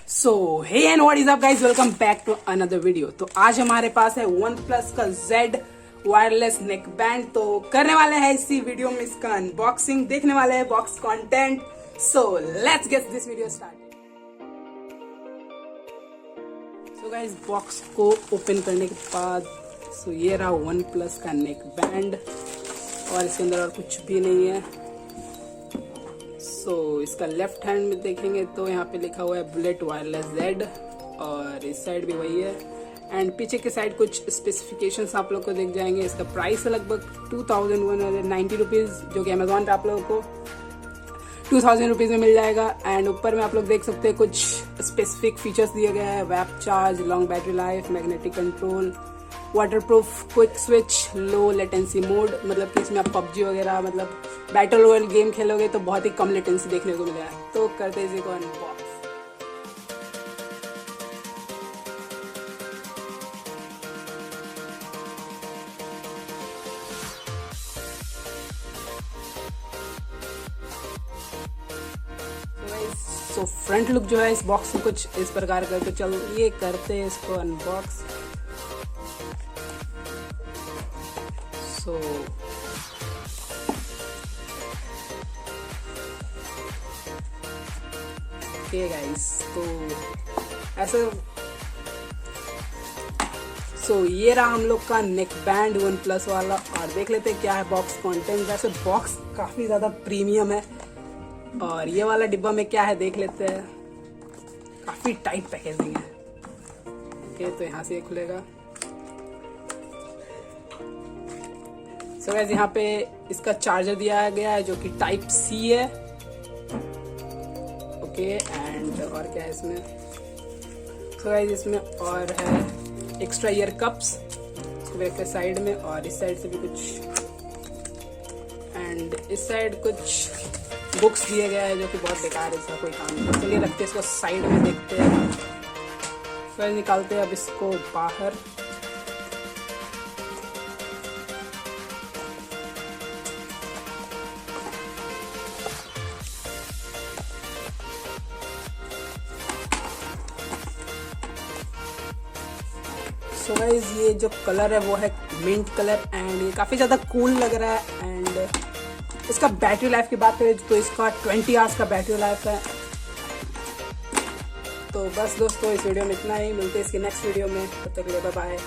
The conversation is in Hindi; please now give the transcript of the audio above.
So hey and what is up guys, welcome back to another video. तो आज हमारे पास है OnePlus का Z वायरलेस नेक बैंड। तो करने वाले हैं इसी वीडियो में इसका अनबॉक्सिंग, देखने वाले हैं box content. So let's get this video start. So guys, box को ओपन करने के बाद ये रहा OnePlus का नेक बैंड और इसके अंदर और कुछ भी नहीं है। इसका लेफ्ट हैंड में देखेंगे तो यहाँ पे लिखा हुआ है बुलेट वायरलेस Z और इस साइड भी वही है। एंड पीछे के साइड कुछ स्पेसिफिकेशंस आप लोग को दिख जाएंगे। इसका प्राइस है लगभग 2190 रुपीज़, जो कि अमेजोन पे आप लोगों को 2000 रुपीज़ में मिल जाएगा। एंड ऊपर में आप लोग देख सकते हैं कुछ स्पेसिफिक फीचर्स दिए गए हैं: web charge, long battery life, magnetic control, waterproof, quick switch, low latency mode. मतलब कि इसमें आप पबजी वगैरह मतलब बैटल रॉयल गेम खेलोगे तो बहुत ही कम लेटेंसी देखने को मिलेगा। तो करते हैं इसी को अनबॉक्स। तो फ्रंट लुक जो है इस बॉक्स में कुछ इस प्रकार का। तो चलिए करते हैं इसको अनबॉक्स। ओके गाइस, तो ऐसे ये रहा हम लोग का नेक बैंड OnePlus वाला। और देख लेते हैं क्या है बॉक्स कंटेंट। वैसे बॉक्स काफी ज्यादा प्रीमियम है और ये वाला डिब्बा में क्या है देख लेते हैं। काफी टाइट पैकेजिंग है। ओके, तो यहाँ से ये खुलेगा। सो गाइस, यहाँ पे इसका चार्जर दिया गया है जो कि टाइप C है। ओके, एंड और क्या है इसमें। सो गाइस, इसमें और है एक्स्ट्रा ईयर कप्स इसको साइड में, और इस साइड से भी कुछ, एंड इस साइड कुछ बुक्स दिए गए हैं जो कि बहुत बेकार है, इसका कोई काम नहीं। चलिए रखते हैं इसको साइड में, देखते हैं। फिर निकालते हैं अब इसको बाहर। सो गाइस, ये जो कलर है वो है मिंट कलर एंड ये काफ़ी ज़्यादा कूल लग रहा है। एंड इसका बैटरी लाइफ की बात करें तो इसका 20 आवर्स का बैटरी लाइफ है। तो बस दोस्तों, इस वीडियो में इतना ही। मिलते हैं इसके नेक्स्ट वीडियो में। तब तक के लिए बाय बाय।